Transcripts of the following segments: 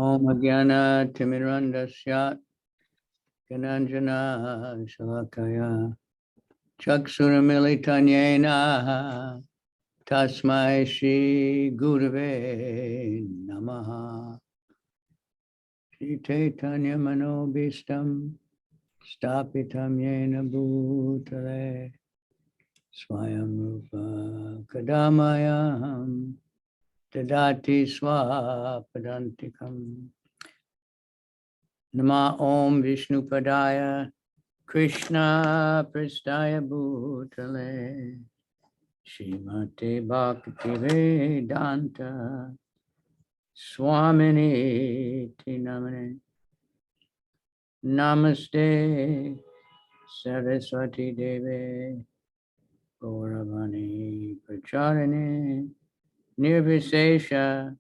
Om Jnana Timirandasya Gananjana Shalakaya Chaksuramilitanyena Tasmai Shri Gurave Namaha Shri Chaitanya Manobhistam Stapitam Yena Bhutale Swayam Rupa Kadamayam Tadati Swapadantikam Nama Om Vishnu Padaya Krishna Pristaya Bhutale Srimate Bhakti Vedanta Swamini Tinamane Namaste Saraswati Deve Gauravani Pracharane Nirvisesha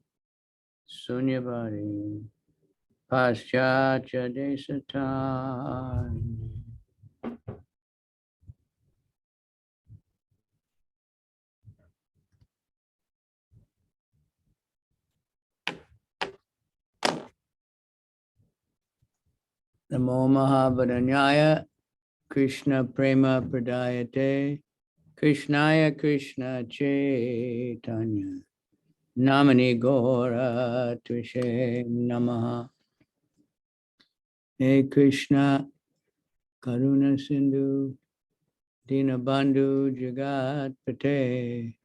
Sunyabari Paschatya Desatani. Namo Mahabharanyaya Krishna Prema Pradayate Krishnaya Krishna Chaitanya Namani Gora Tvishe Namaha. Hey Krishna Karuna Sindhu Dinabandhu Jagat Pate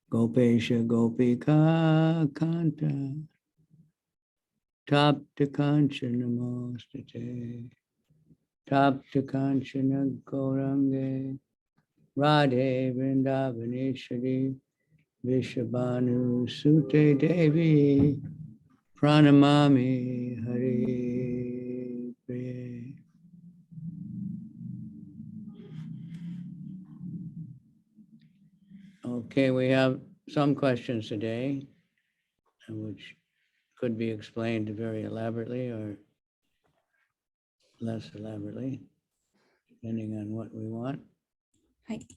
Gopesha Gopika Kanta Tapta Kanchana Mostate Tapta Kanchana Gaurange Radhe Vrindavaneshwari Vishabhanu Sute Devi Pranamami Hari Priya. Okay, we have some questions today, which could be explained very elaborately or less elaborately, depending on what we want. はい。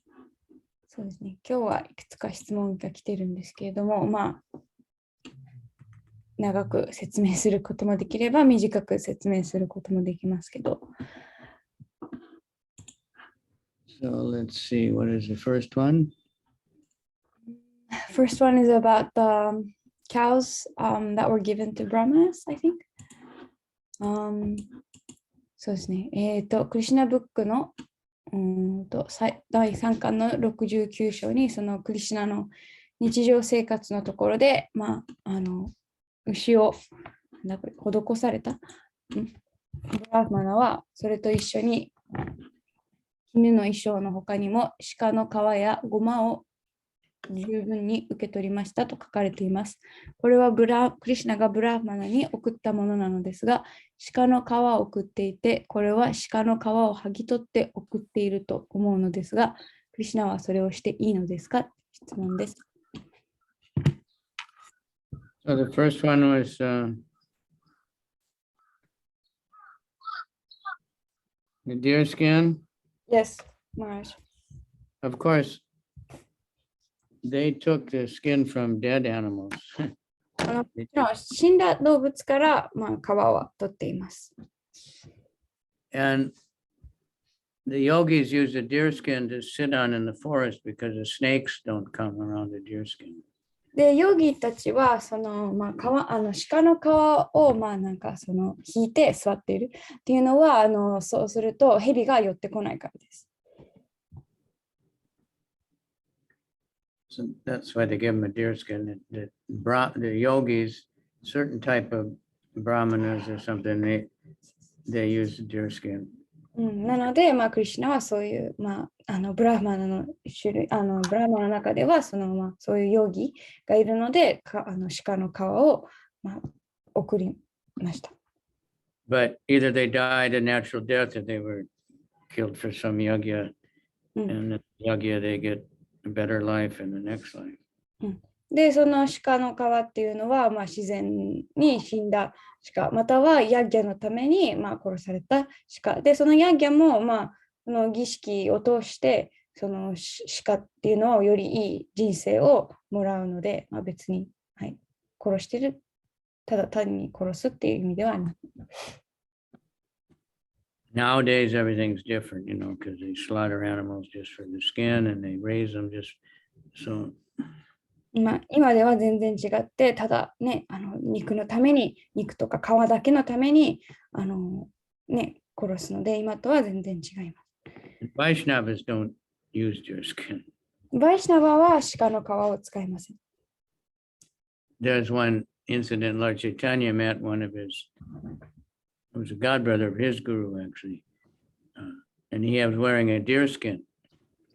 そうですね。今日はいくつか質問が来てるんですけれども、長く説明することもできれば、短く説明することもできますけど。So let's see, what is the first one? First one is about the cows that were given to Brahmanas, I think. そうですね。クリシュナブックの第3巻の69章にそのクリシュナの日常生活のところで、牛を施されたブラーフマナはそれと一緒に絹の衣装の他にも鹿の皮や胡麻を十分に受け取りましたと書かれています。これはクリシュナがブラーフマナに贈ったものなのですが、鹿の皮を送っていて、これは鹿の皮を剥ぎ取って送っていると思うのですが、クリシュナはそれをしていいのですか？質問です。So the first one was the deerskin. Yes, Maharaj. Of course, they took the skin from dead animals. 死んだ動物から、皮は取っています。And the yogis use the deerskin to sit on in the forest because the snakes don't come around the deerskin. で、ヨギたちはその、鹿の皮を引いて座っているっていうのはそうすると蛇が寄ってこないからです。So that's why they give them a deerskin. The yogis, certain type of brahmanas or something, they use the deerskin. なので、クリシュナはそういう、ブラーマナの種類、ブラーマナの中ではそういうヨギがいるので、鹿の皮を、送りました。But either they died a natural death or they were killed for some yagya, and the yagya they get a better life in the next life. で、その鹿の皮っていうのは、自然に死んだ鹿、またはヤッギャのために、殺された鹿。で、そのヤッギャも、その儀式を通して、その鹿っていうのをよりいい人生をもらうので、別に、殺してるただ単に殺すっていう意味ではあります。Nowadays, everything's different, because they slaughter animals just for the skin and they raise them just so. 今では全然違って、ただね、肉のために、肉とか皮だけのために、殺すので、今とは全然違います。Vaishnavas don't use deerskin. バイシナバは鹿の皮を使いません。There's one incident, Lord Chaitanya met one of his, it was a godbrother of his guru actually, and he was wearing a deerskin.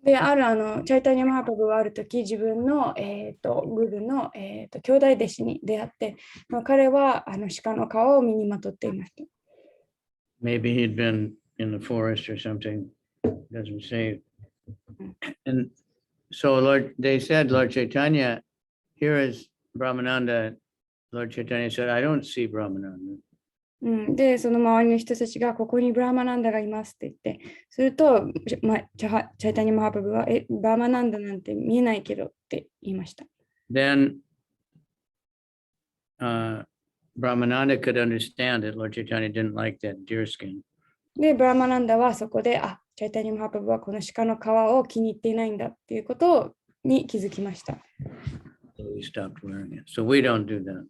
で、チャイタニャ・マハプラブはあるとき、自分の、グルの、兄弟弟子に出会って、彼は鹿の皮を身にまとっていました。Maybe he'd been in the forest or something, doesn't say. And so they said, Lord Chaitanya, here is Brahmananda. Lord Chaitanya said, I don't see Brahmananda. で、その周りの人たちが、ここにブラーマナンダがいますって言って、すると、チャイタニマハプラブは、ブラーマナンダなんて見えないけどって言いました。Then Brahmananda could understand it. Lord Chaitanya didn't like that deerskin. で、ブラーマナンダはそこで、チャイタニマハプラブはこの鹿の皮を気に入っていないんだっていうことに気づきました。So we stopped wearing it. So we don't do that.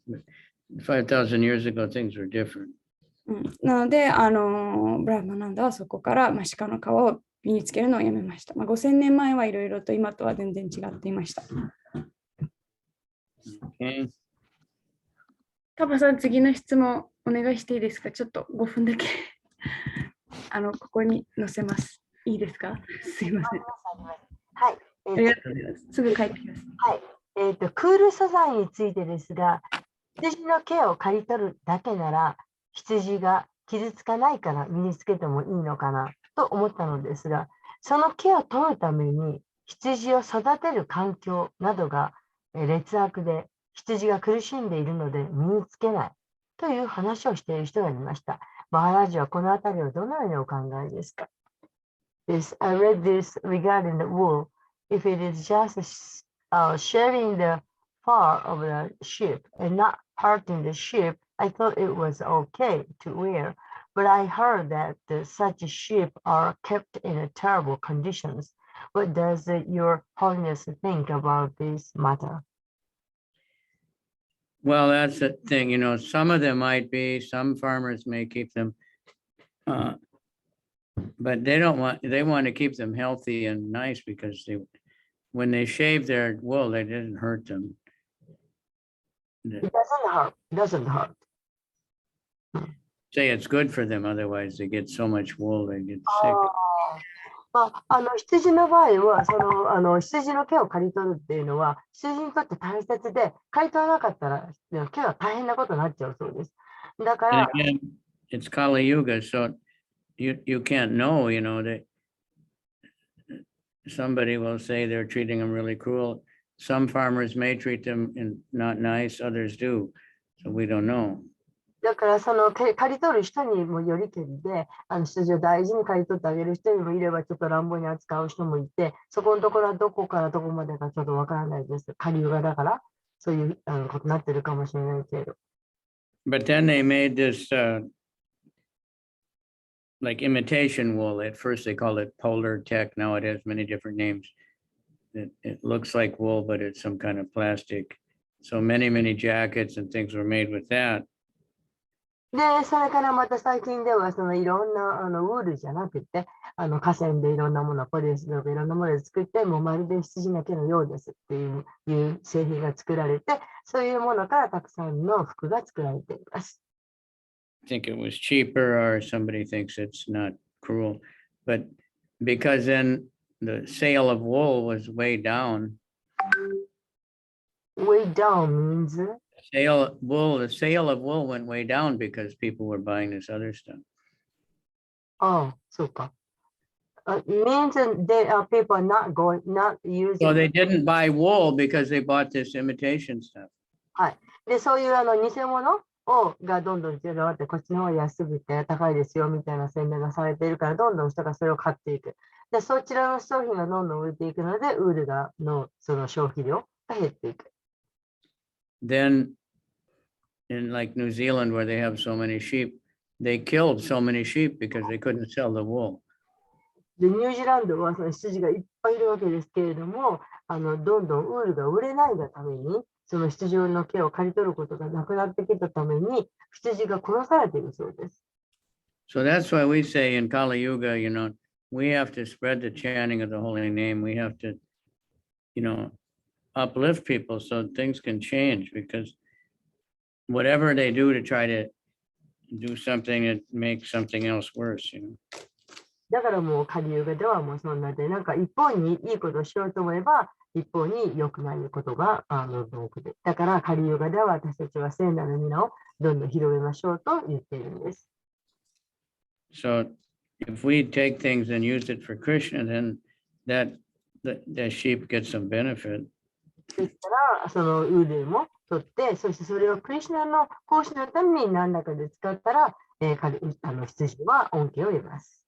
5,000 years ago, things were different. なので、ブラーマナンダはそこから、鹿の皮を身につけるのをやめました。5000年前はいろいろと今とは全然違っていました。Okay. カバさん、次の質問お願いしていいですか？ちょっと5分だけここに載せます。いいですか？すいません。はい。ありがとうございます。すぐ帰ってきます。はい。クール素材についてですが、羊の毛を刈り取るだけなら、羊が傷つかないから身につけてもいいのかなと思ったのですが、その毛を取るために羊を育てる環境などが劣悪で羊が苦しんでいるので身につけないという話をしている人がいました。マハラジはこのあたりをどのようにお考えですか？ I read this regarding the wool. If it is just shedding the fur of the sheep and not hurting the sheep, I thought it was okay to wear, but I heard that such sheep are kept in terrible conditions. What does Your Holiness think about this matter? Well, that's the thing, some of them might be, some farmers may keep them, but they want to keep them healthy and nice because when they shave their wool, they didn't hurt them. It doesn't hurt. Say it's good for them, otherwise they get so much wool, they get sick. 羊の場合は羊の毛を刈り取るっていうのは羊にとって大切で、刈り取らなかったら毛は大変なことになっちゃうそうです。だから、 And again, it's Kali Yuga, so you can't know, that somebody will say they're treating them really cruel. Some farmers may treat them not nice, others do, so we don't know. だからその刈り取る人にもよりけりで、羊を大事に刈り取ってあげる人にもいれば、ちょっと乱暴に扱う人もいて、そこのところはどこからどこまでかちょっとわからないです。下流がだから、そういうことになってるかもしれないけど。But then they made this like imitation wool. At first they called it polar tech. Now it has many different names. It looks like wool, but it's some kind of plastic. So many jackets and things were made with that. で、それからまた最近では、いろんなウールじゃなくて、河川でいろんなもの、ポリエステルとかいろんなもので作って、もうまるで羊の毛のようですっていう製品が作られて、そういうものからたくさんの服が作られています。I think it was cheaper, or somebody thinks it's not cruel, but because then the sale of wool was way down. Way down means? The sale of wool went way down because people were buying this other stuff. Oh, super. It means that people not using. So they didn't buy wool because they bought this imitation stuff. はい。で、そういう偽物がどんどん広がって、こっちの方が安くて高いですよみたいな宣伝がされているから、どんどん人がそれを買っていく。で、そちらの商品がどんどん売れていくので、ウールのその消費量が減っていく。Then in like New Zealand where they have so many sheep, they killed so many sheep because they couldn't sell the wool. で、ニュージーランドはその羊がいっぱいいるわけですけれども、どんどんウールが売れないがために、その羊の毛を刈り取ることがなくなってきたために、羊が殺されているそうです。So that's why we say in Kali Yuga, we have to spread the chanting of the holy name. We have to, uplift people so things can change, because whatever they do to try to do something, it makes something else worse. だからもうカリユガではもうそんなで、なんか一方にいいことをしようと思えば、一方に良くないことが多くで。だからカリユガでは私たちは聖なる皆をどんどん広めましょうと言っているんです。So if we take things and use it for Krishna, then the sheep get some benefit. ですから、そのウールも取って、そしてそれをクリシュナの奉仕のために何らかで使ったら、羊は恩恵を得ます。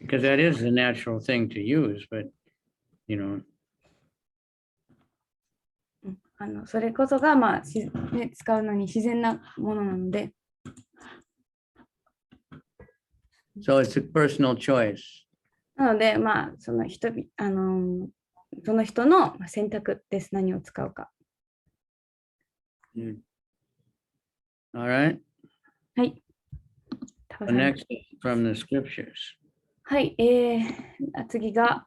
Because that is the natural thing to use, but, それこそが、使うのに自然なものなので。So it's a personal choice. なので、その人の選択です。何を使うか。All right. はい。The next is from the scriptures. はい。次が、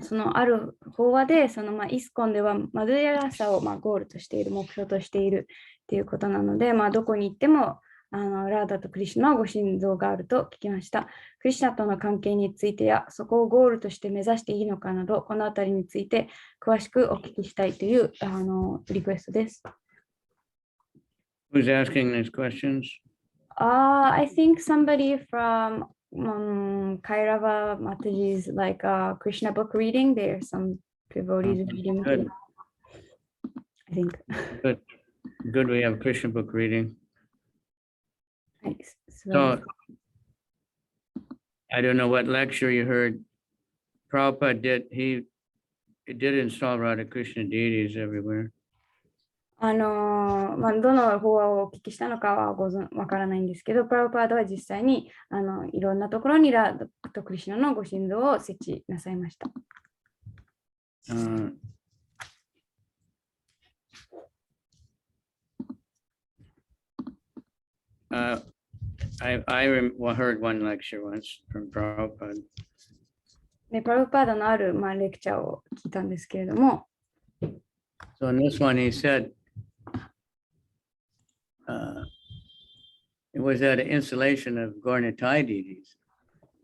そのある法話で、イスコンではマドゥヤラサをゴールとしている、目標としているということなので、どこに行ってもラーダとクリシュナのご神像があると聞きました。クリシュナとの関係についてや、そこをゴールとして目指していいのかなど、このあたりについて詳しくお聞きしたいというリクエストです。Who's asking these questions? I think somebody from Kairava Mataji's Krishna book reading. There are some devotees reading. Good. I think. Good. We have Krishna book reading. Nice. So I don't know what lecture you heard. Prabhupada did. He did install Radha Krishna deities everywhere. どの法話をお聞きしたのかはわからないんですけど、プラブパードは実際にいろんなところにラーダとクリシュナのご神像を設置なさいました。I heard one lecture once from Prabhupada. で、プラブパードのあるレクチャーを聞いたんですけれども、So in this one he said, it was at an installation of Gaurnitai deities.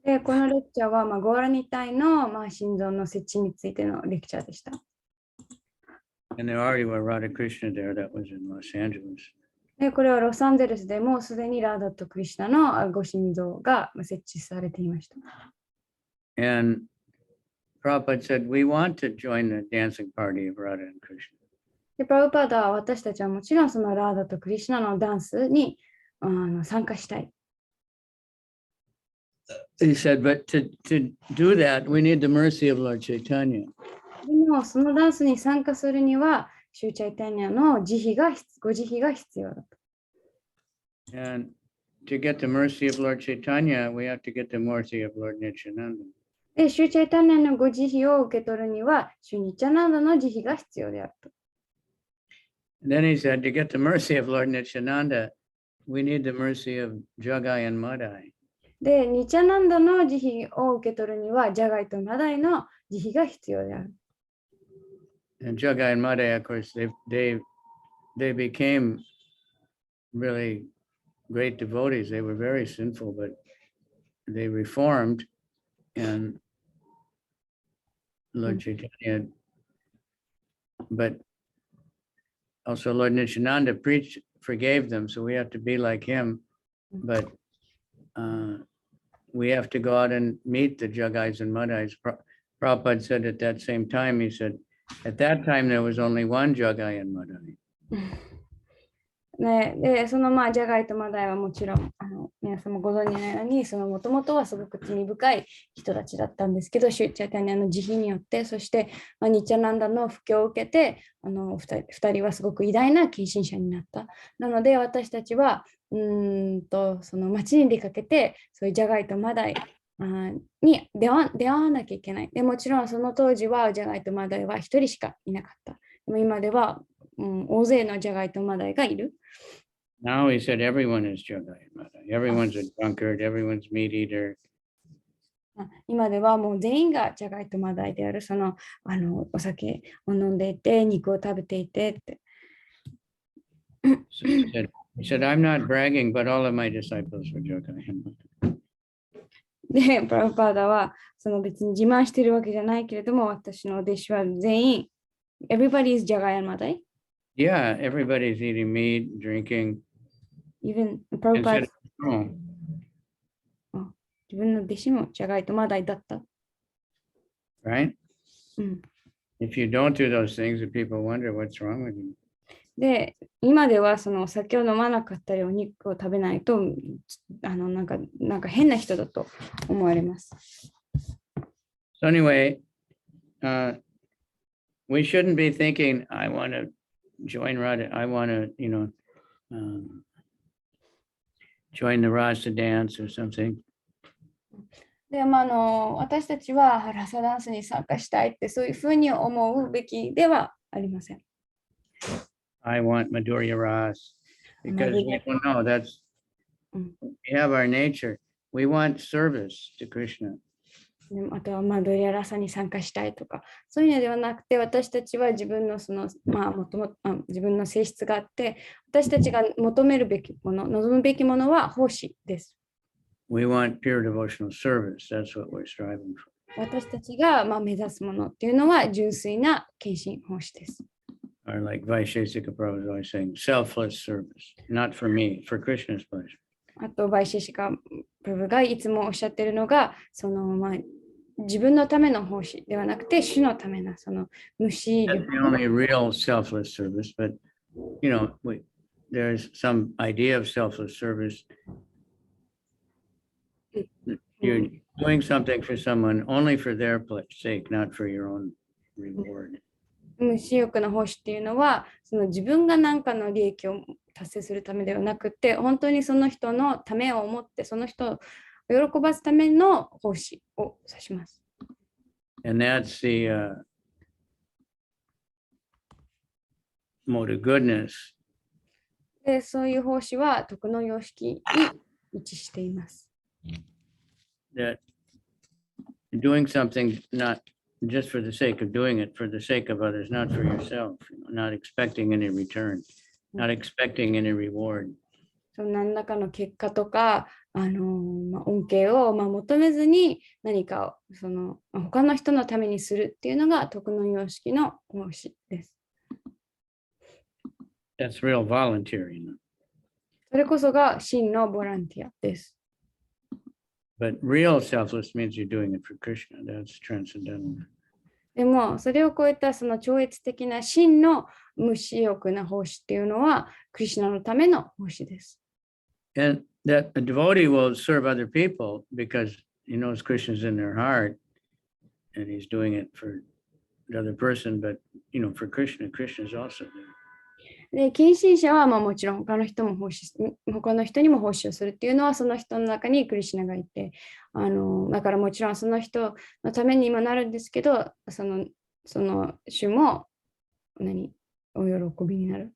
で、このレクチャーは、ゴーラニタイの、神像の設置についてのレクチャーでした。And there already were Radha Krishna there. That was in Los Angeles. で、これはロサンゼルスでもうすでにラーダとクリシュナのご神像が設置されていました。And Prabhupada said, we want to join the dancing party of Radha and Krishna. で、プラブパーダは私たちはもちろんそのラーダとクリシュナのダンスに参加したい。He said, but to do that, we need the mercy of Lord Chaitanya. でも、そのダンスに参加するには、シューチャイタニアのご慈悲が必要だと。And to get the mercy of Lord Chaitanya, we have to get the mercy of Lord Nityananda. で、シューチャイタニアのご慈悲を受け取るには、シュニチャナンダの慈悲が必要であると。And then he said, to get the mercy of Lord Nityananda, we need the mercy of Jagai and Madai. で、ニチャナンダの慈悲を受け取るには、ジャガイとマダイの慈悲が必要である。And Jagai and Madai, of course, they became really great devotees. They were very sinful, but they reformed, and Lord Chaitanya, but also Lord Nityananda forgave them, so we have to be like him, but we have to go out and meet the Jagais and Madais. Prabhupada said at that same time, he said, at that time there was only one Jagai and Madai. ね、で、そのジャガイとマダイはもちろん皆さんもご存知のように、もともとはすごく罪深い人たちだったんですけど、シュチャイタニアの慈悲によって、そして、ニチャナンダの布教を受けて、二人はすごく偉大な献身者になった。なので、私たちは、その町に出かけて、そういうジャガイとマダイに出会わなきゃいけない。でもちろんその当時はジャガイとマダイは一人しかいなかった。でも今では、大勢のジャガイとマダイがいる。Now he said everyone is Jagai Madai. Everyone's a drunkard, everyone's meat eater. 今ではもう全員がジャガイとマダイである。お酒を飲んでいて、肉を食べていてって。So he said, I'm not bragging, but all of my disciples were Jagai Madai. で、プラブパーダは別に自慢しているわけじゃないけれども、私の弟子は全員、everybody is Jagai and Madai. Yeah, everybody's eating meat, drinking. Even プラブパー And ダ said, oh, 自分の弟子もジャガイとマダイだった。right? うん、 If you don't do those things, the people wonder what's wrong with you. で、今ではお酒を飲まなかったり、お肉を食べないと、なんか変な人だと思われます。So anyway, we shouldn't be thinking, I want to join Radha, I want to, join the Rasa dance or something. で、私たちはラサダンスに参加したいって、そういうふうに思うべきではありません。I want Madhurya Ras because we don't know that's we have our nature. We want service to Krishna. あとはマドリアラサに参加したいとか、そういうのではなくて、私たちは自分の自分の性質があって、私たちが求めるべきもの、望むべきものは奉仕です。We want pure devotional service. That's what we're striving for. 私たちが目指すものっていうのは純粋な献身奉仕です。Or like Vaisheshika Prabhu is always saying, selfless service, not for me, for Krishna's pleasure. あと、バイシェシカプラブがいつもおっしゃってるのが、自分のための奉仕ではなくて、主のためな、無私 That's the only real selfless service, but there's some idea of selfless service. You're doing something for someone only for their sake, not for your own reward. 無私欲の奉仕っていうのは、自分が何かの利益を達成するためではなくて、本当にその人のためを思って、その人を喜ばすための奉仕を指します。And that's the mode of goodness. で、そういう奉仕は徳の様式に一致しています。That doing something not just for the sake of doing it, for the sake of others, not for yourself, not expecting any return, not expecting any reward. 何らかの結果とか、恩恵を求めずに何かを他の人のためにするっていうのが徳の様式の奉仕です。That's real volunteering. それこそが真のボランティアです。But real selfless means you're doing it for Krishna. That's transcendental. でも、それを超えた超越的な真の無私欲な奉仕っていうのは、クリシュナのための奉仕です。And that a devotee will serve other people because he knows Krishna's in their heart and he's doing it for the other person, but for Krishna, Krishna's also there. で、近親者はもちろん他の人にも奉仕をするっていうのはその人の中にクリシュナがいて、だからもちろんその人のためにもなるんですけど、その主もお喜びになる。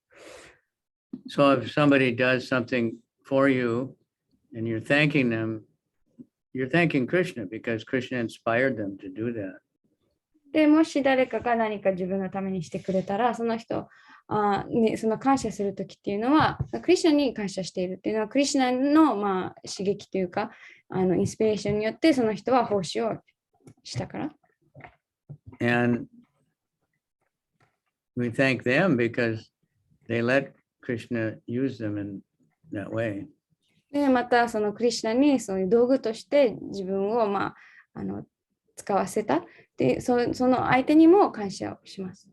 So if somebody does something for you and you're thanking them, you're thanking Krishna because Krishna inspired them to do that. で、もし誰かが何か自分のためにしてくれたら、その人その感謝するときっていうのは、クリシュナに感謝しているっていうのは、クリシュナの刺激というか、インスピレーションによってその人は奉仕をしたから。And we thank them because they let Krishna use them in that way. で、またそのクリシュナにそういう道具として自分を使わせたで、その相手にも感謝をします。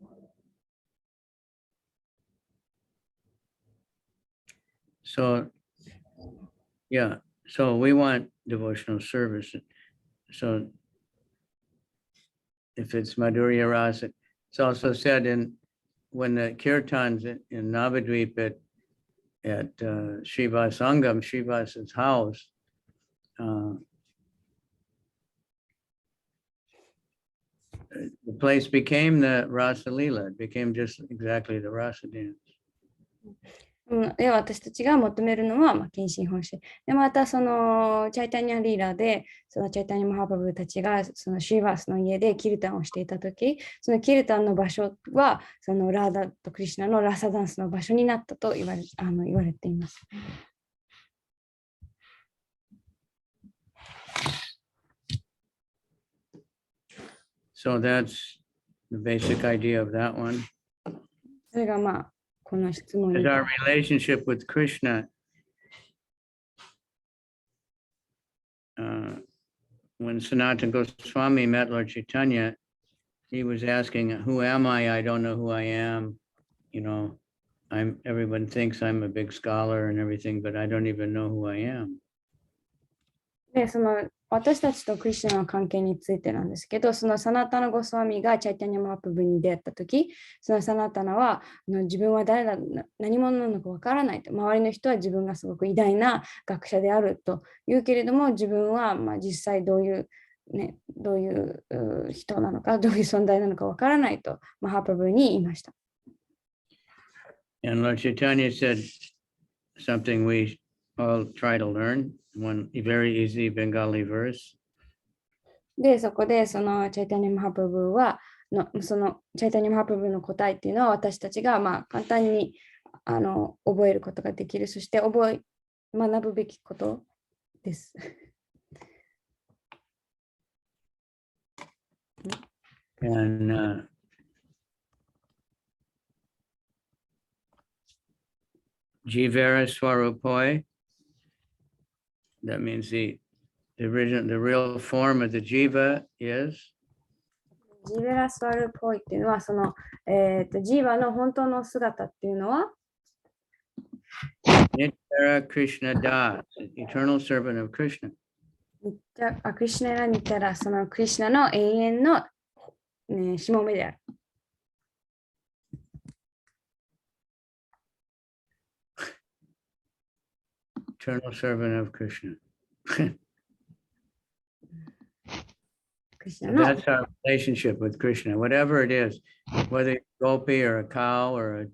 So, yeah, so we want devotional service. So if it's Madhurya Rasa, it's also said when the kirtans in Navadvip at Shiva Sangam, Shiva's house, the place became the Rasa Leela. It became just exactly the Rasa dance. で私たちが求めるのは、献身奉仕。で、またそのチャイタニアリーラで、そのチャイタニアマハプラブたちがそのシーバースの家でキルタンをしていたとき、そのキルタンの場所は、そのラーダとクリシュナのラサダンスの場所になったと言われています。So that's the basic idea of that one. それがこの質問 As に。 our relationship with Krishna, when Sanatana Goswami met Lord Chaitanya, he was asking, "Who am I? I don't know who I am. You know, everyone thinks I'm a big scholar and everything, but I don't even know who I am." で、その私たちとクリシュナの関係についてなんですけど、そのサナタナゴスワミがチャイタニアマハプラブに出会ったとき、そのサナタナは自分は誰だ、何者なのかわからないと、周りの人は自分がすごく偉大な学者であると言うけれども、自分は実際どういう人なのか、どういう存在なのかわからないとマハプラブに言いました。And Lord Chaitanya said something we all try to learn, one very easy Bengali verse. で、そこでそのチャイタニアマハプラブはそのチャイタニアマハプラブの答えっていうのは私たちが簡単に覚えることができる、そして学ぶべきことです。And Jivara Swarupoi, that means the real form of the jiva is ジーベラスワルポイっていうのは、その、ジーバの本当の姿っていうのは、Nitara Krishna Das, eternal servant of Krishna. クリシュナラニタラ、そのクリシュナの永遠の、しもべである。Eternal servant of Krishna. クリシュナの That's our relationship with Krishna, whatever it is, whether it's a gopi or a cow or a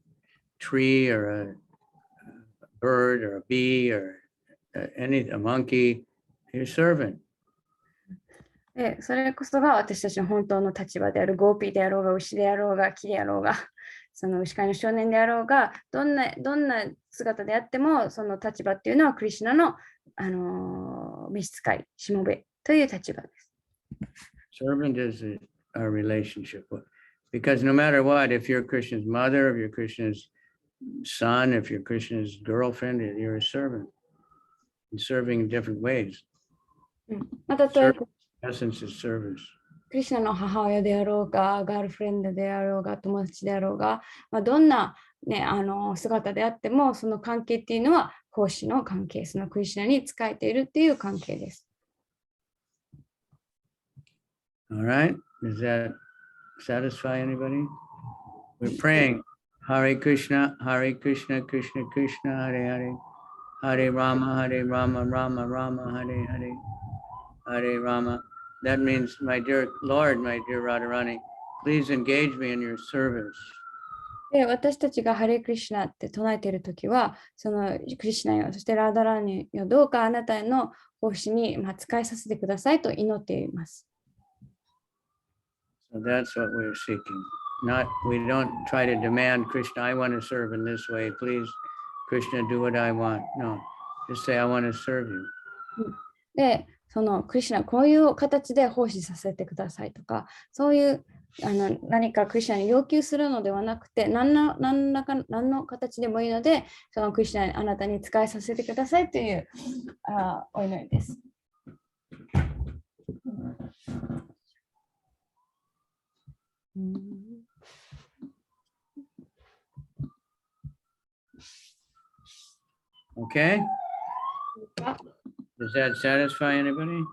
tree or a bird or a bee or a monkey, your servant. それこそが私たちの本当の立場である。ゴーピーであろうが、牛であろうが、木であろうが、その牛飼いの少年であろうが、どんな姿であっても、その立場っていうのはクリシュナの、召使い、しもべという立場です。Servant is our relationship. Because no matter what, if you're Krishna's mother, if you're Krishna's son, if you're Krishna's girlfriend, you're a servant. And serving in different ways. また、例えば Essence is service. クリシュナの母親であろうが、ガールフレンドであろうが、友達であろうが、どんな、姿であっても、その関係っていうのは奉仕の関係、そのクリシュナに仕えているっていう関係です。All right. Does that satisfy anybody? We're praying. Hare Krishna, Krishna, Krishna, Hare Hare. Hare Rama, Rama, Rama, Hare Hare. Hare Rama. That means, my dear Lord, my dear Radharani, please engage me in your service. で、私たちがハレクリシュナって唱えているときは、そのクリシュナよ、そしてラーダラーニよ、どうかあなたへの奉仕に使いさせてくださいと祈っています。So that's what we're seeking. We don't try to demand, Krishna, I want to serve in this way. Please, Krishna, do what I want. No, just say, I want to serve you. で、そのクリシュナ、こういう形で奉仕させてくださいとか、そういう何かクリシュナに要求するのではなくて、何の形でもいいので、そのクリシュナにあなたに使いさせてくださいというお祈りです。Okay? Does that satisfy anybody?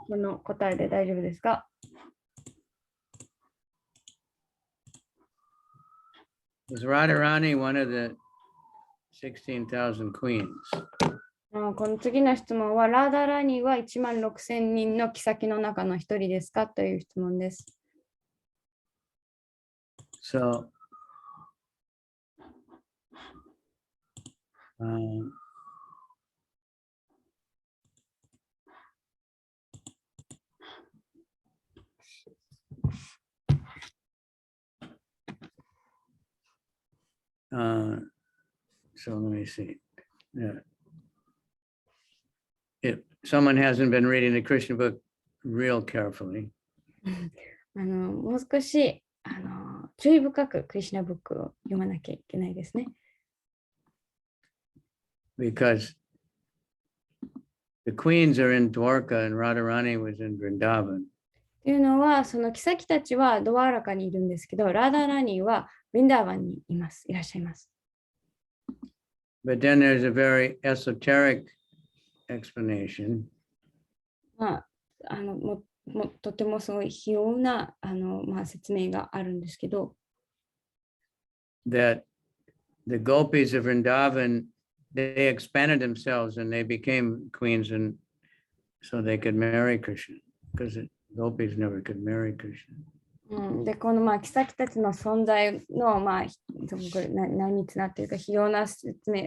この答えで大丈夫ですか？ Is Radharani one of the 16,000 queens? この次の質問は、ラーダラニーは1万6000人の妃の中の一人ですかという質問です。So, so let me see. Yeah. If someone hasn't been reading the Krishna book real carefully, もう少し注意深くクリシュナブックを読まなきゃいけないですね。because the queens are in Dwarka and Radharani was in Vrindavan. というのは、その妃たちはドワーラカにいるんですけど、ラーダラニーはブリンダーバンにいらっしゃいます。But then there's a very esoteric explanation. とてもすごい費用な説明があるんですけど、that the gopis of Vrindavan, they expanded themselves and they became queens, and so they could marry Krishna, because the gopis never could marry Krishna. で、この妃たちの存在の内密なというか、費用な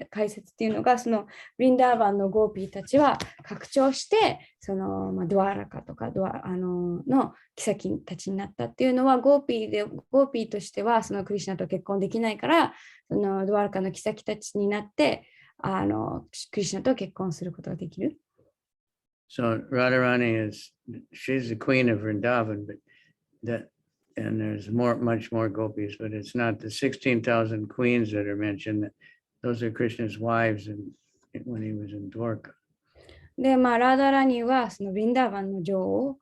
解説っていうのが、そのブリンダーバンのゴーピーたちは拡張して、そのドワーラカとかの妃たちになったっていうのは、ゴーピーとしてはそのクリシュナと結婚できないから、そのドワーラカの妃たちになって、クリシュナと結婚することができる。So Radharani she's the queen of Vrindavan, and there's much more gopis, but it's not the 16,000 queens that are mentioned. Those are Krishna's wives when he was in Dwarka. で、ラーダラニーはそのブリンダーバンの女王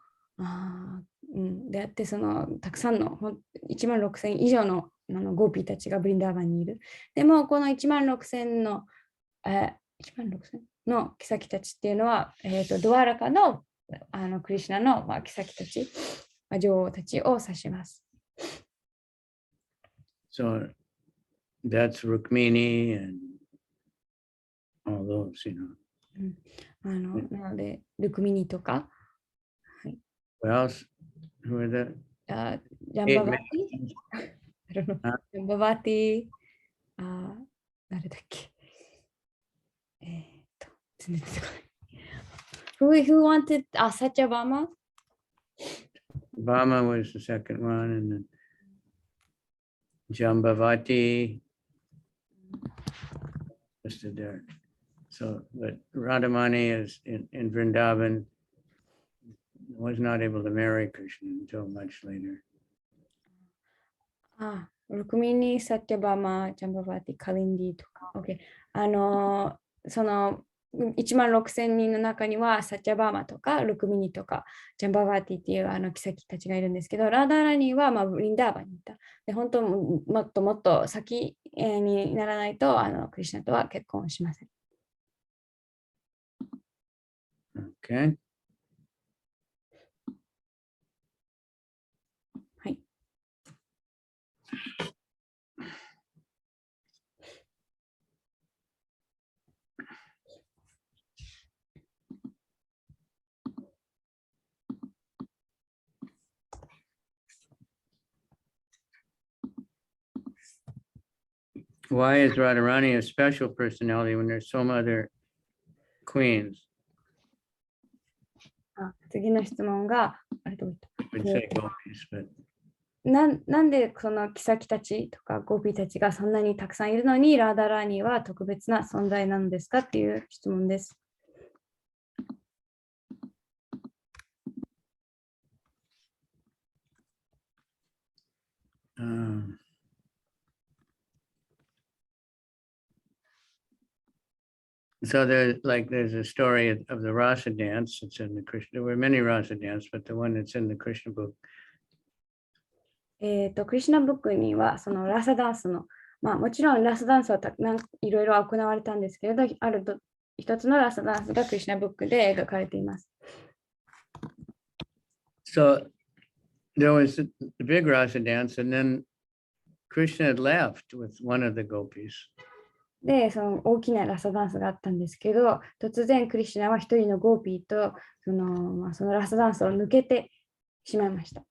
であって、そのたくさんの1万6000以上のゴーピーたちがブリンダーバンにいる。でも、この1万6000の妃たちっていうのは、ドワーラカのクリシュナの妃たち、女王たちを指します。So that's Rukmini and all those, you know. なので、ルクミニとか、What else? Who are that? ジャンババティジャンババティ誰だっけ全然出てこない。Who wanted Satyabhama? Bama was the second one, and then Jambavati listed there. So, but Radhamani is in Vrindavan, was not able to marry Krishna until much later. ルクミニ、サティバマ、ジャンババティ、カリンディとか。OK。その1万6000人の中にはサチャバーマとかルクミニとかジャンババーティっていう妃たちがいるんですけど、ラーダーラニーはブリンダーバンにいた。で、本当もっともっと先にならないとクリシュナとは結婚しません。Okay. はい。Why is Radharani a special personality when there's so many other queens? 次の質問が、どういった Would say gopis, but なんでその妃たちとかゴピたちがそんなにたくさんいるのにラーダラーニーは特別な存在なのですかっていう質問です。So there's a story of the Rasa dance. It's in the Krishna. There were many Rasa dance, but the one that's in the Krishna book. クリシュナブックにはそのラサダンスのまあ、もちろんラストダンスはいろいろ行われたんですけれど、ある一つのラストダンスがクリシュナブックで描かれています。So there was the big rasa dance, and then Krishna had left with one of the gopis. で、その大きなラストダンスがあったんですけど、突然クリシュナは一人のゴーピーとそのラストダンスを抜けてしまいました。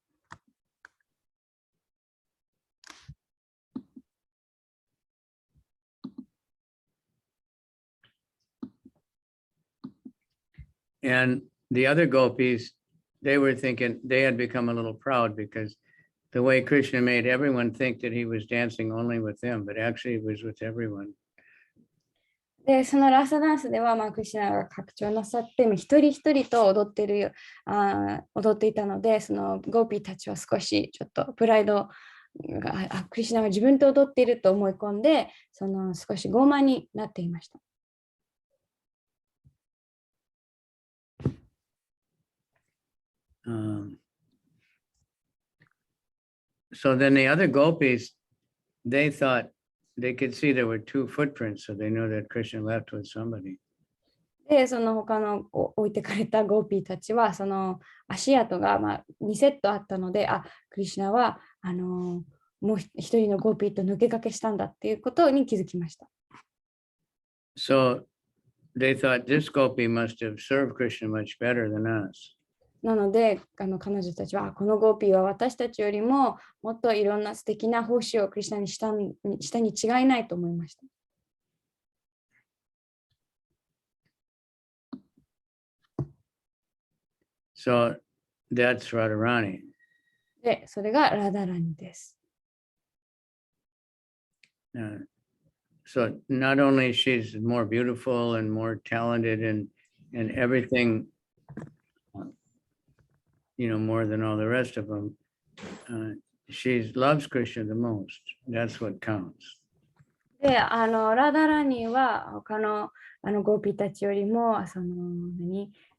And the other gopis, they were thinking they had become a little proud because the way Krishna made everyone think that he was dancing only with them, but actually it was with everyone. で、そのラストダンスでは、まあ、クリシュナが拡張なさって、一人一人と踊っていたので、そのゴーピーたちは少しちょっとプライドが、クリシュナが自分と踊っていると思い込んで、少し傲慢になっていました。So then the other gopis, they thought they could see there were two footprints, so they knew that Krishna left with somebody. で、その他の置いてかれたゴーピーたちは、その足跡が2セットあったので、クリシュナはもう一人のゴーピーと抜け駆けしたんだっていうことに気づきました。So they thought this gopi must have served Krishna much better than us. なので、彼女たちは、このゴーピーは私たちよりももっといろんな素敵な奉仕をクリシュナにしたに違いないと思いました。So that's Radharani. で、それがラダラニです。So not only she's more beautiful and more talented and everything, more than all the rest of them, she loves Krishna the most. That's what counts. で、ラダラニは他のゴーピーたちよりも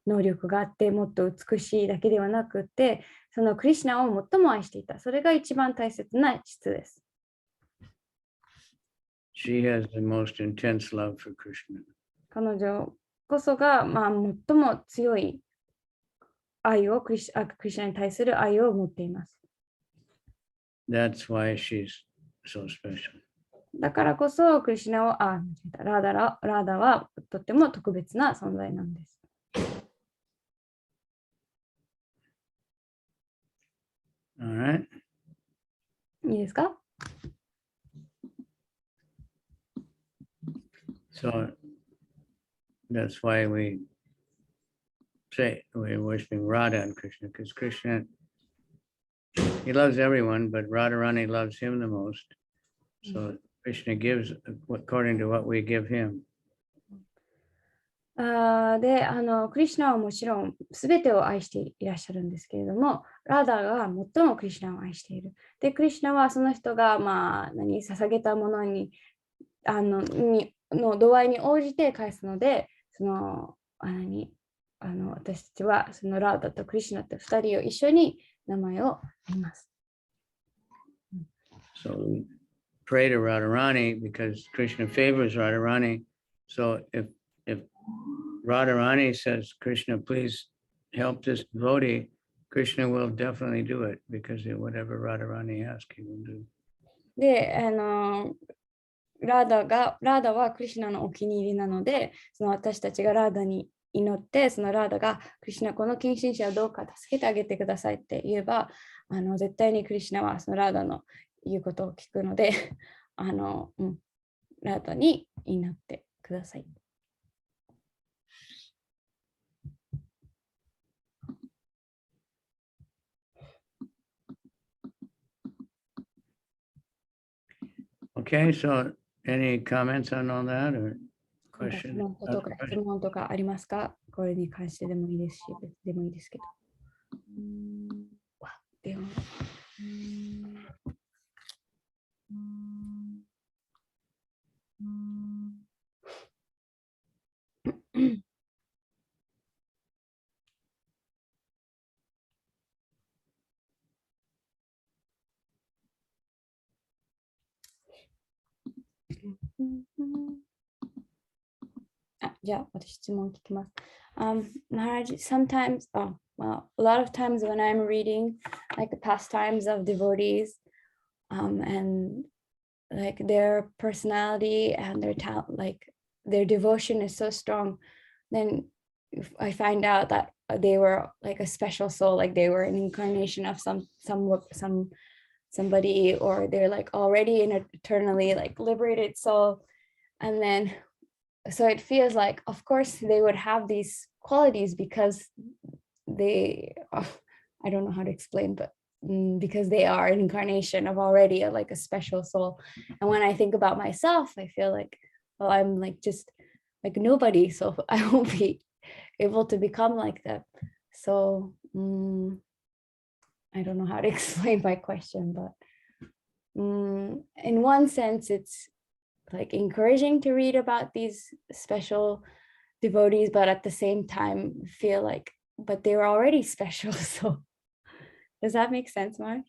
能力があってもっと美しいだけではなくて、そのクリシュナを最も愛していた。それが一番大切な質です。She has the most intense love for Krishna. 彼女こそが、最も強い愛をクリシュナに対する愛を持っています。That's why she's so special. だからこそクリシュナをラーダはとっても特別な存在なんです。All right. いいですか？ So that's why we say we're worshiping Radha and Krishna, because Krishna, he loves everyone, but Radharani loves him the most. So Krishna gives according to what we give him. で、クリシュナはもちろん全てを愛していらっしゃるんですけれども、ラダが最もクリシュナを愛している。で、クリシュナはその人が、捧げたものに、の度合いに応じて返すので、私たちはそのラダとクリシュナって2人を一緒に名前を言います。So we pray to Radharani because Krishna favors Radharani. So if Radharani says, Krishna, please help this devotee, Krishna will definitely do it because whatever Radharani asks, he will do. で、ラーダはクリシュナのお気に入りなので、その私たちがラーダに祈って、そのラーダがクリシュナ、この近親者をどうか助けてあげてくださいって言えば、絶対にクリシュナはそのラーダの言うことを聞くので、ラーダに祈ってください。Okay, so any comments on all that or questions? 質問とかありますか？これに関してでもいいですし、別でもいいですけど。でもじゃあ、私質問聞きます。Maharaj, sometimes, well, a lot of times when I'm reading like the pastimes of devotees, and like their personality and their talent, like their devotion is so strong, then I find out that they were like a special soul, like they were an incarnation of somebody, or they're like already an eternally like liberated soul. And then so it feels like, of course, they would have these qualities because they, I don't know how to explain, but because they are an incarnation of already like a special soul. And when I think about myself, I feel like, well, I'm like just like nobody, so I won't be able to become like that. So I don't know how to explain my question, but in one sense, it's like encouraging to read about these special devotees, but at the same time feel like, but they were already special. So does that make sense, Mark?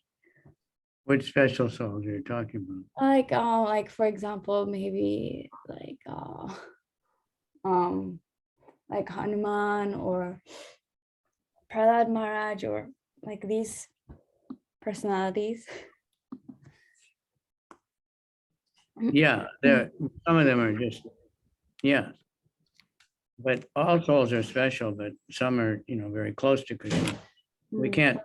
Which special souls are you talking about? Like for example, maybe like Hanuman or Prahlad Maharaj, or like these personalities. Yeah, some of them are just, yeah. But all souls are special, but some are, very close to Krishna. We can't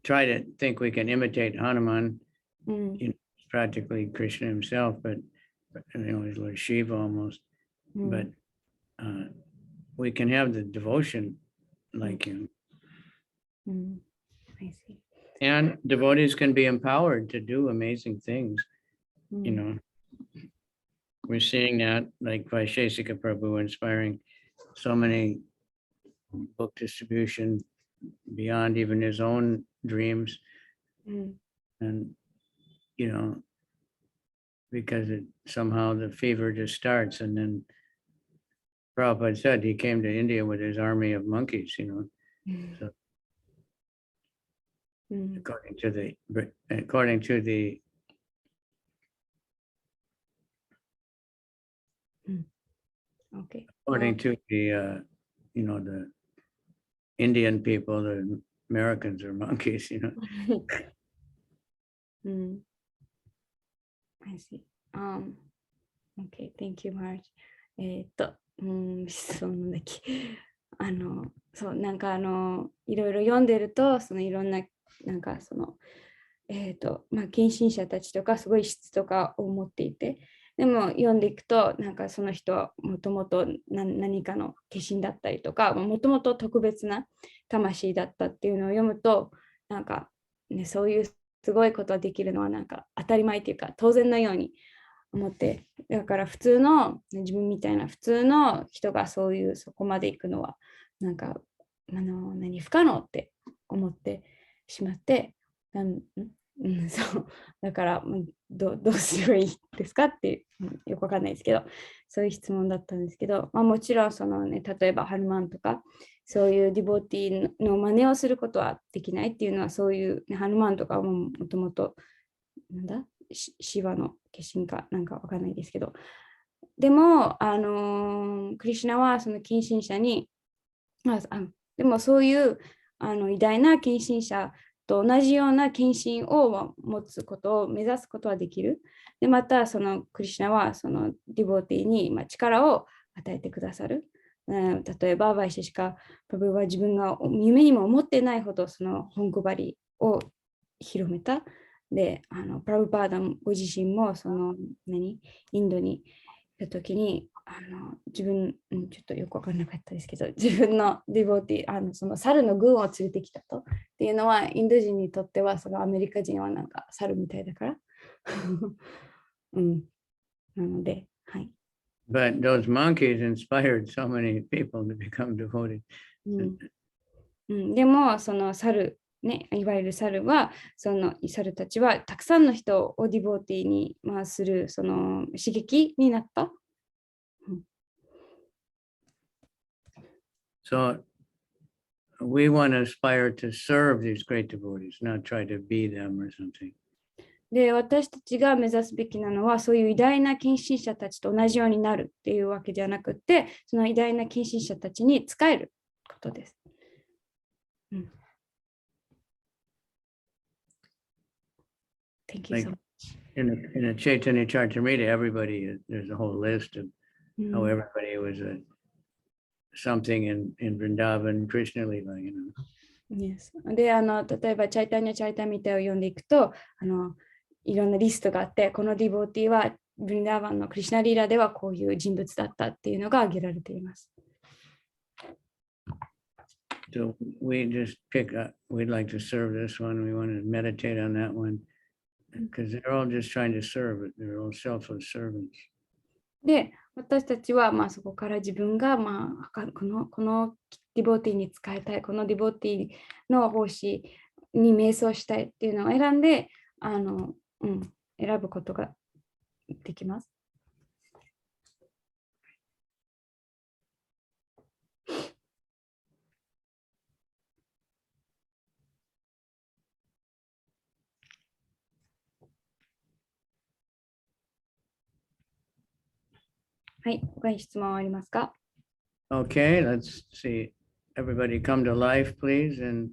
try to think we can imitate Hanuman. He's practically Krishna himself, but he's like Shiva almost. But we can have the devotion like him. I see. And devotees can be empowered to do amazing things. We're seeing that, like Vaisheshika Prabhu inspiring so many book distribution beyond even his own dreams. And, because somehow the fever just starts. And then Prabhupada said he came to India with his army of monkeys, So according to the Okay. According to the the Indian people, the Americans are monkeys, I see. Okay, thank you, Marge. 質問だけ。そう、なんかいろいろ読んでると、そのいろんな、なんかその、献身者たちとか、すごい質とかを持っていて、でも読んでいくと、なんかその人はもともと何かの化身だったりとか、もともと特別な魂だったっていうのを読むと、なんか、ね、そういうすごいことができるのはなんか当たり前というか当然のように思って、だから普通の自分みたいな普通の人がそこまで行くのはなんか不可能って思ってしまって、そうだからどうすればいいですかってよくわかんないですけど、そういう質問だったんですけど、もちろんそのね、例えばハヌマンとかそういうディボティの真似をすることはできないっていうのは、そういう、ね、ハヌマンとかはもともとシヴァの化身かなんかわかんないですけど、でもクリシュナはその近親者にでもそういう偉大な近親者と同じような献身を持つことを目指すことはできる。でまたそのクリシュナはそのディボティに力を与えてくださる。例えばバイシェシカプラブは自分が夢にも思ってないほどその本配りを広めた。でプラブパーダンご自身もそのインドに行った時に自分、ちょっとよく分からなかったですけど、自分のディボティその猿の軍を連れてきたと。っていうのはインド人にとってはそのアメリカ人はなんか猿みたいだから。なので、はい。But those monkeys inspired so many people to become devoted. でもその猿ね、いわゆる猿はその猿たちはたくさんの人をディボティにするその刺激になった。So we want to aspire to serve these great devotees, not try to be them or something. で、私たちが目指すべきなのは、そういう偉大な献身者たちと同じようになるっていうわけじゃなくて、その偉大な献身者たちに仕えることです。Thank you so much. In a Chaitanya Charitamrita, everybody, there's a whole list of how everybody was something in Vrindavan, Krishna Lila, you know. Yes. で、例えば、チャイタニャ・チャイタミタを読んでいくと、いろんなリストがあって、このディボーティは、ブリンダーバンのクリシュナリーラではこういう人物だったっていうのが挙げられています。So we just pick up, we'd like to serve this one. We want to meditate on that one because they're all just trying to serve it. They're all selfless servants. で、私たちはそこから自分がこのディボーティーに使いたい、このディボーティーの奉仕に瞑想したいっていうのを選んで、選ぶことができます。はい、他に質問ありますか？ Okay, let's see. Everybody come to life, please. And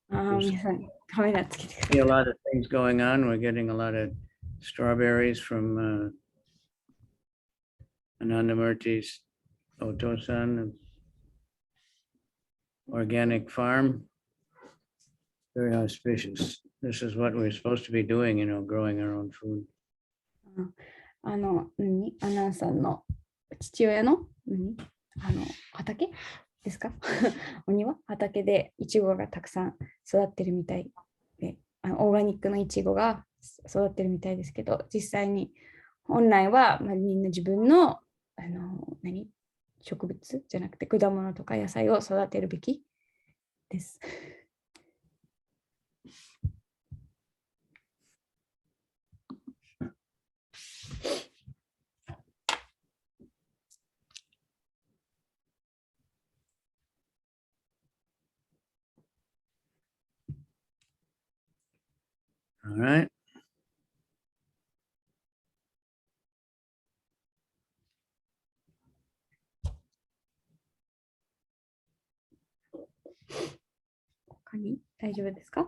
皆さん、カメラつけてください。see a lot of things going on. We're getting a lot of strawberries from Anandamurti's Otosan organic farm. Very auspicious. This is what we're supposed to be doing, you know, growing our own food. アナンさんの父親の畑ですかお庭畑でイチゴがたくさん育ってるみたいで、オーガニックのイチゴが育ってるみたいですけど、実際に本来は、みんな自分の植物じゃなくて果物とか野菜を育てるべきです。All right.他に大丈夫ですか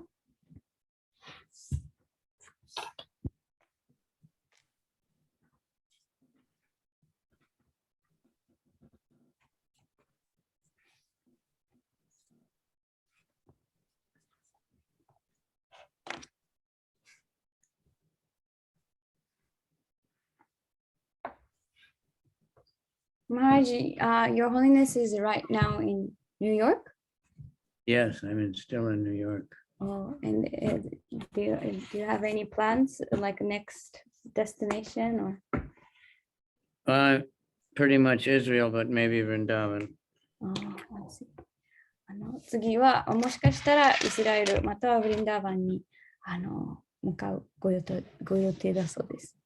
Maharaj, Your Holiness is right now in New York? Yes, I'm still in New York. Oh, and do you have any plans, like next destination or? Pretty much Israel, but maybe Vrindavan. I see. 次はもしかしたらイスラエルまたはブリンダーバンに向かうご予定だそうです。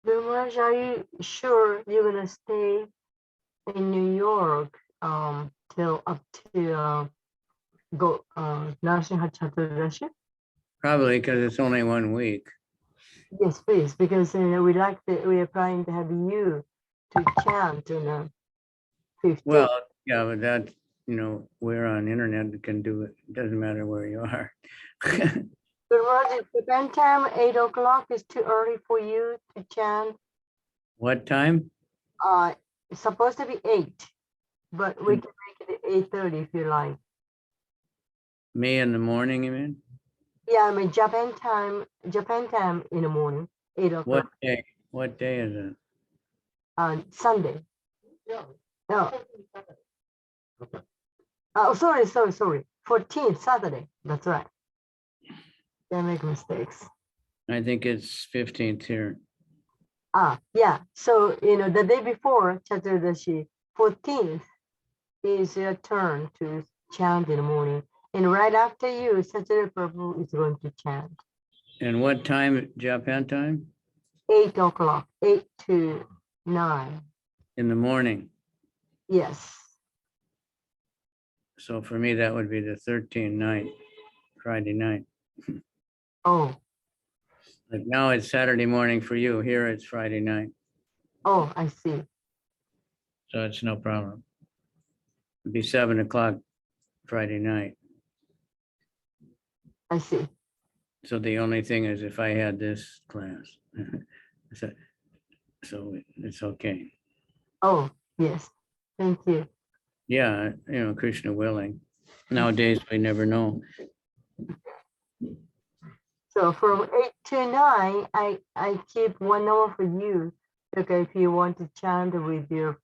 Brahmanas, are you sure you're going to stay in New York till up to Narsimha Chaturdashi? Probably because it's only 1 week. Yes, please, because we are planning to have you to chant on 15th. Well, yeah, but that, you know, we're on internet, we can do it. It doesn't matter where you are. Brahmanas, Japan time 8 o'clock is too early for you to chant. What time? It's supposed to be 8, but we can make it at 8:30 if you like. Me in the morning, you mean? Yeah, I mean Japan time in the morning, 8 o'clock. What day? What day is it? Sunday. No. Oh, sorry. 14th, Saturday. That's right. Can't make mistakes. I think it's 15th here. Yeah. So, the day before Chaturdashi, 14th is your turn to chant in the morning. And right after you, Saturday Prabhu is going to chant. And what time, Japan time? 8 o'clock, 8 to 9. In the morning. Yes. So for me, that would be the 13th night, Friday night. Oh, Like now it's Saturday morning for you. Here it's Friday night. oh, I see. So it's no problem. It'd be 7 o'clock Friday night. I see. So the only thing is if I had this class. so, so it's okay. Oh, yes. Thank you. Yeah, you know, Krishna willing. Nowadays we never know. So from 8 to 9, I keep 1 hour for you. Okay, if you want to chant with your,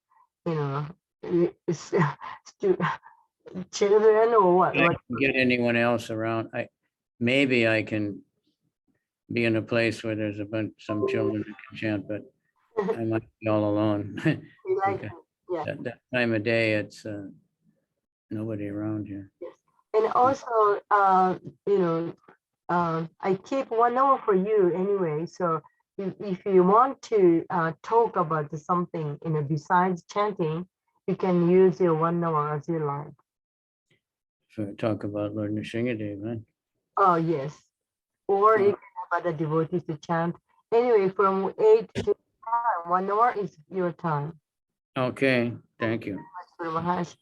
you know, children or what? I can get anyone else around. Maybe I can be in a place where there's some children who can chant, but I might be all alone. You like, Okay. yeah. That time of day, it's nobody around here. And also, you know, I keep 1 hour for you anyway. So if you want to talk about something, you know, besides chanting, you can use your 1 hour as you like. So talk about Lord Nrsingadev, huh? Oh, yes. Or you can have other devotees to chant. Anyway, from 8 to 9, 1 hour is your time. Okay, thank you. Guru Maharaj.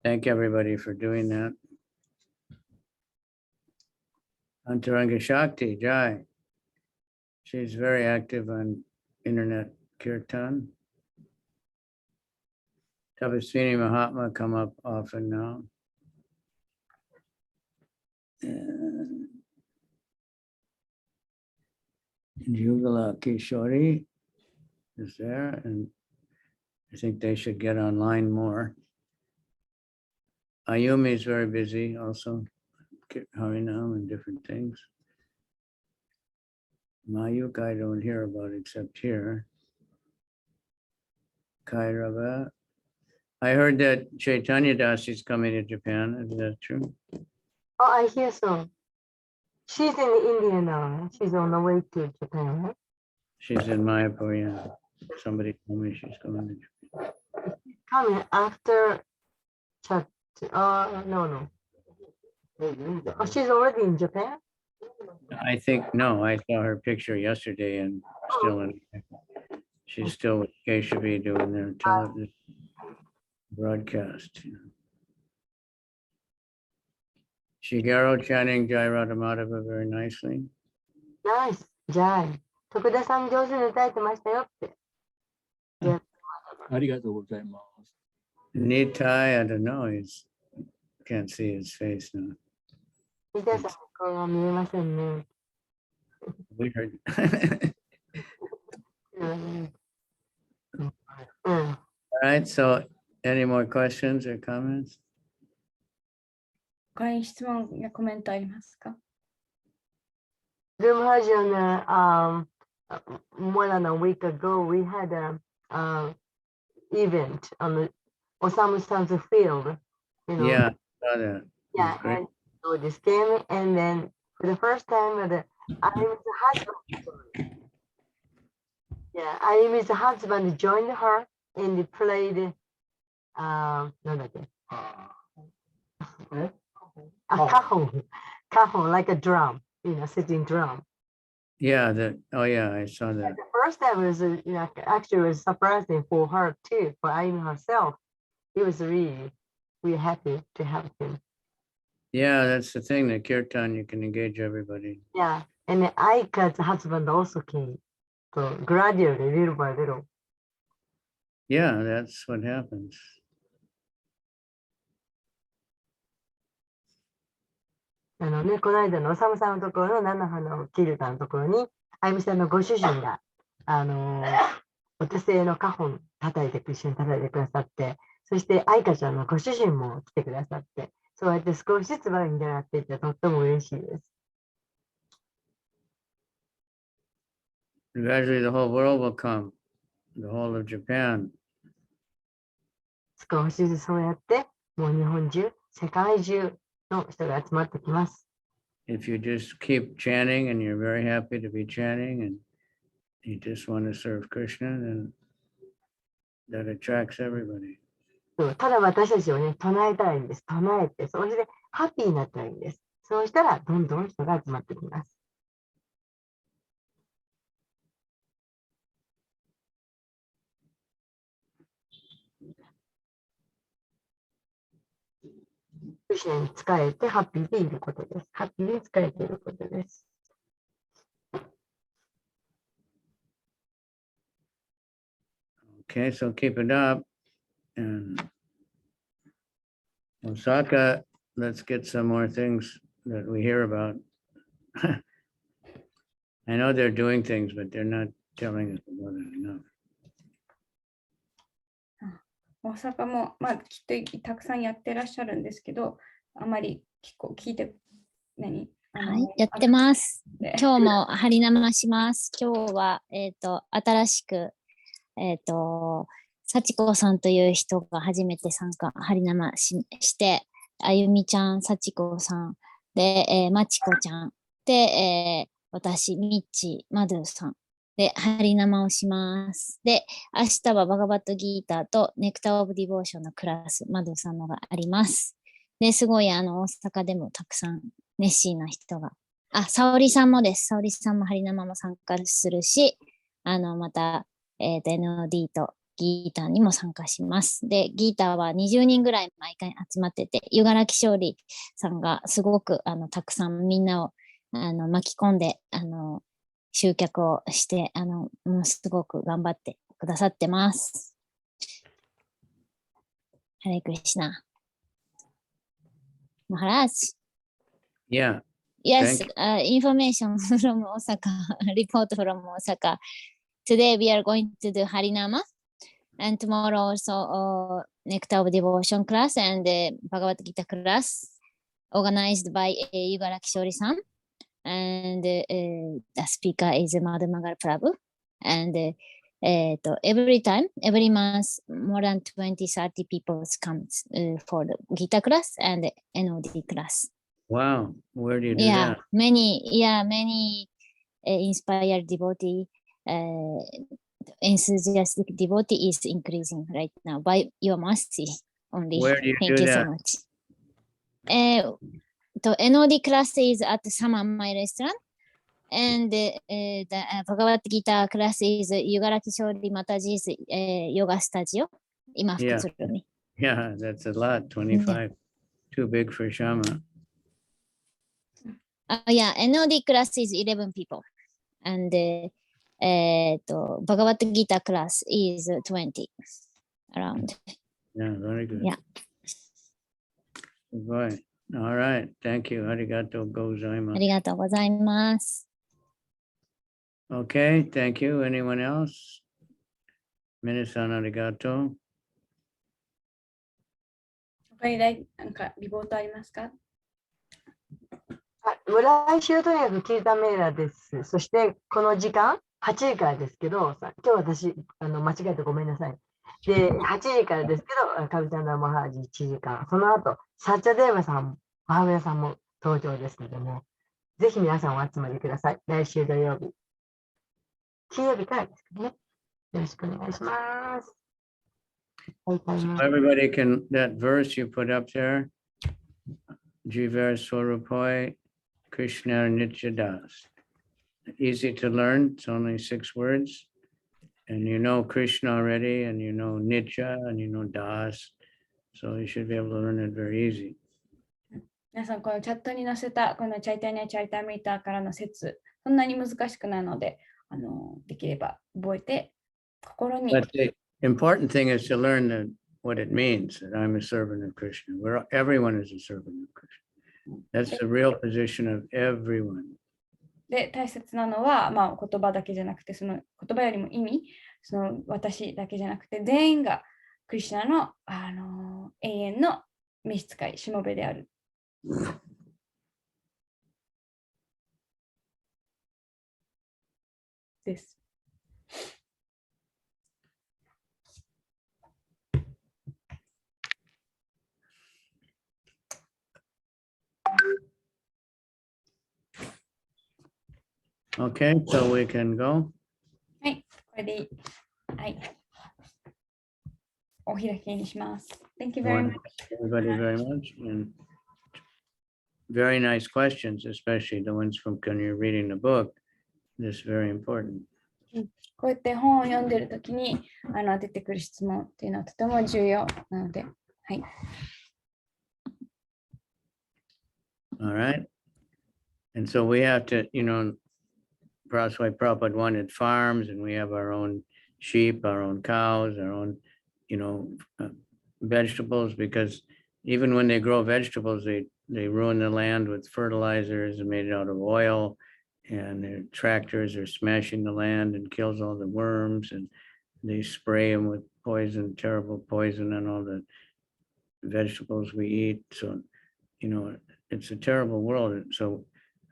Thank everybody for doing that. Antaranga Shakti, Jai. She's very active on internet kirtan. Tapaswini Mahatma come up often now. And Yugala Kishori is there, and I think they should get online more. Ayumi is very busy also, Harinam and different things. Mayuk I don't hear about except here. Kairava. I heard that Chaitanya Das is coming to Japan. Is that true? Oh, I hear so. She's in India now. She's on the way to Japan, right? She's in Mayapur, yeah. Somebody told me she's going to Japan. Coming after chat. No. Oh, she's already in Japan? I think, no, I saw her picture yesterday and still in, she's still with Keshavi doing their television broadcast. Shigeru chanting Jai Radhamadava very nicely. Nice. Jai. 徳田さん上手に歌えてましたよって。ありがとうございます。Nitai, I don't know, he's, can't see his face now. 三田さんの顔は見えませんね。Weird. うん。 All right, so any more questions or comments? 他に質問やコメントありますか？ Room Hajjan, more than a week ago, we had a event on the Osamu-san's field. You know, Yeah, saw that. yeah, Great. and so this came, and then for the first time, Ayumi's husband, Ayumi's husband joined her and they played, なんだっけ? A cajon, like a drum, you know, sitting drum. Yeah, oh yeah, I saw that. The first time was, actually was surprising for her too, for Ayumi herself. It was really happy to have him. Yeah, that's the thing, the kirtan, you can engage everybody. Yeah, and Aika's husband also came. So gradually, little by little. Yeah, that's what happens. この間のおさむさんのところの菜の花を切るたのところに、あゆみさんのご主人が、お手製の花本一緒に叩いてくださって、そして愛花ちゃんのご主人も来てくださって、そうやって少しずつ輪になっていってとっても嬉しいです。Gradually the whole world will come, the whole of Japan. 少しずつそうやって、もう日本中、世界中の人が集まってきます。If you just keep chanting and you're very happy to be chanting and you just want to serve Krishna, then that attracts everybody. そうただ私たちをね、唱えたらいいんです。唱えて、それでハッピーになったらいいんです。そうしたら、どんどん人が集まってきます。クリシュナに仕えてハッピーでいることです。ハッピーで仕えていることです。Okay, so keep it up. And Osaka, let's get some more things that we hear about. I know they're doing things, but they're not telling us about it enough. 大阪も、まあ、きっとたくさんやってらっしゃるんですけど、あまり聞いて、はい、やってます。今日も張り生します。今日は、新しく、幸子さんという人が初めて張り生して、あゆみちゃん、幸子さん、で、まちこちゃん、で、私、みっち、まどさん、で、張り生をします。で、明日はバガバットギーターとネクターオブディボーションのクラス、まどさんのがあります。で、すごい、大阪でもたくさん熱心な人が。沙織さんもです。沙織さんも張り生も参加するし、また、NOD とギーターにも参加します。で、ギーターは20人ぐらい毎回集まってて、湯柄木勝利さんがすごく、たくさんみんなを、巻き込んで、集客をして、もうすごく頑張ってくださってます。ハレクリシナ。Maharaj. Yeah. Yes, Thank information from Osaka, report from Osaka. Today we are going to do Harinama, and tomorrow also Nectar of Devotion class and Bhagavad Gita class organized by Yugara Kishori-san. And the speaker is Madhu Magal Prabhu. And every month, more than 20-30 people come for the Gita class and NOD class. Wow. Where do you do Yeah, that? many inspired devotee, enthusiastic devotee is increasing right now by your mercy only. Where do you Thank do you so that? much. The NOD class is at Sama My Restaurant, and the Bhagavad Gita class is Yugaraki Shori Mataji's yoga studio. Yeah. Yeah, that's a lot. 25. Too big for Shama. Yeah, NOD class is 11 people, and Bhagavad Gita class is 20 around. Yeah, very good. Yeah. Good boy. All right. Thank you. Arigato あ gozaimasu. りがとうございます。Okay, thank you. Anyone else? Minasan arigato. 他になんかリポートありますか？もう来週とにかくキータメーラーです。そしてこの時間、8時からですけど、今日私間違えてごめんなさい。で、8時からですけど、カヴィチャンドラマハラージ1時間。その後、サッチャデーバさん、マハウヤさんも登場ですのでね、ぜひ皆さんお集まりください。来週土曜日。金曜日からですけどね。よろしくお願いします。Everybody can, that verse you put up there, Jivar Swarupoi Krishna Nityadas. Easy to learn. It's only 6 words. And you know Krishna already, and you know Nitya, and you know Das. So you should be able to learn it very easy. 皆さん、このチャットに載せたこのチャイタニア・チャイタミーターからの説、そんなに難しくないので、できれば覚えて、心に。But the important thing is to learn what it means, that I'm a servant of Krishna. Everyone is a servant of Krishna. That's the real position of everyone. で、大切なのは、まあ、言葉だけじゃなくて、その言葉よりも意味、その私だけじゃなくて、全員がクリシュナの、永遠の召使い、しもべである。です。Okay, so we can go. はい、これでいい。はい。お開きにします。Thank you I very want much. to thank everybody very much. And very nice questions, especially the ones from when you're reading the book. This is very important. こうやって本を読んでるときに出てくる質問っていうのはとても重要なので、はい。All right. And so we have to, that's why Prabhupada wanted farms, and we have our own sheep, our own cows, our own, vegetables, because even when they grow vegetables, they ruin the land with fertilizers made out of oil, and their tractors are smashing the land and kills all the worms, and they spray them with poison, terrible poison on all the vegetables we eat. So, it's a terrible world. So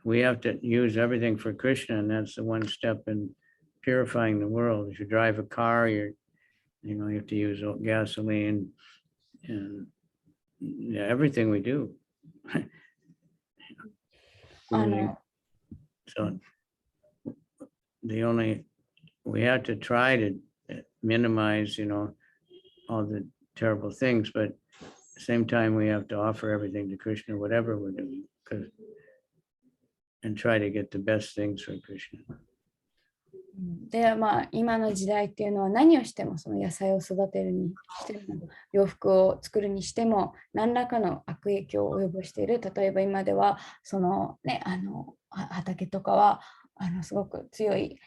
we have to use everything for Krishna, and that's the one step in purifying the world. If you drive a car, you have to use gasoline and everything we do. So we have to try to minimize, all the terrible things, but at the same time, we have to offer everything to Krishna, whatever we're doing, and try to get the best things for Krishna. で、今の時代っていうのは何をしても、その野菜を育てるにしても、洋服を作るにしても、何らかの悪影響を及ぼしている。例えば今では、畑とかは、すごく強い、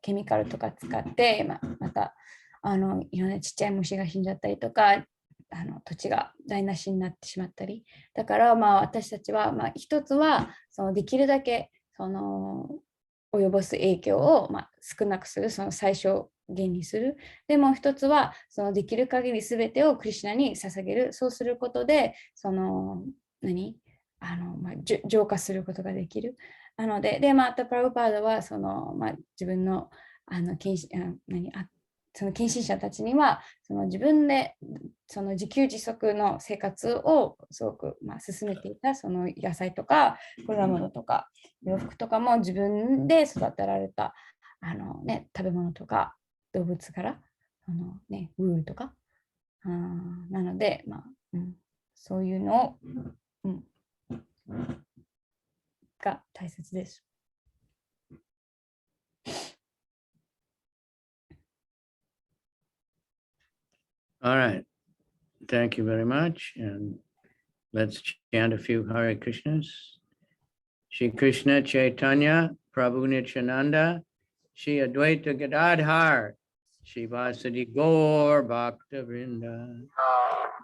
ケミカルとか使って、また、いろんなちっちゃい虫が死んじゃったりとか、土地が台無しになってしまったり。だから、私たちは、一つは、できるだけ、及ぼす影響を少なくする、最小限にする。でも一つはできる限り全てをクリシュナに捧げる。そうすることで浄化することができる。なので、またプラブパーダは自分のその献身者たちには自分で自給自足の生活をすごく進めていた。野菜とか果物とか洋服とかも自分で育てられた食べ物とか動物からウールとかなので、そういうのを、が大切です。All right. Thank you very much. And let's chant a few Hare Krishnas. Shri Krishna Chaitanya, Prabhu Nityananda, Shri Advaita Gadadhar, Shri Vasadi Gaur Bhakta Vrinda,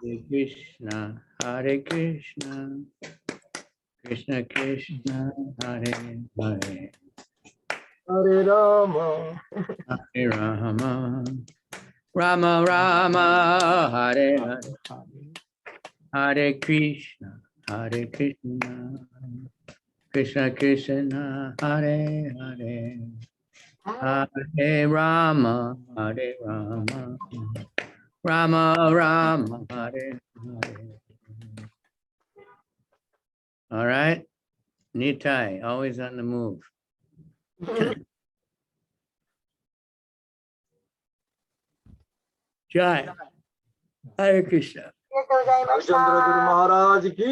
Hare Krishna, Hare Krishna, Krishna Krishna, Hare Hare, Hare Rama, Hare Rama, Rama Rama, Hare Hare, Hare Krishna, Hare Krishna, Krishna Krishna, Hare Hare, Hare Rama, Hare Rama, Rama Rama, Hare Hare. All right, Nitai, always on the move. Jai, Hare Krishna. ありがとうございました。カヴィチャンドラマハラージき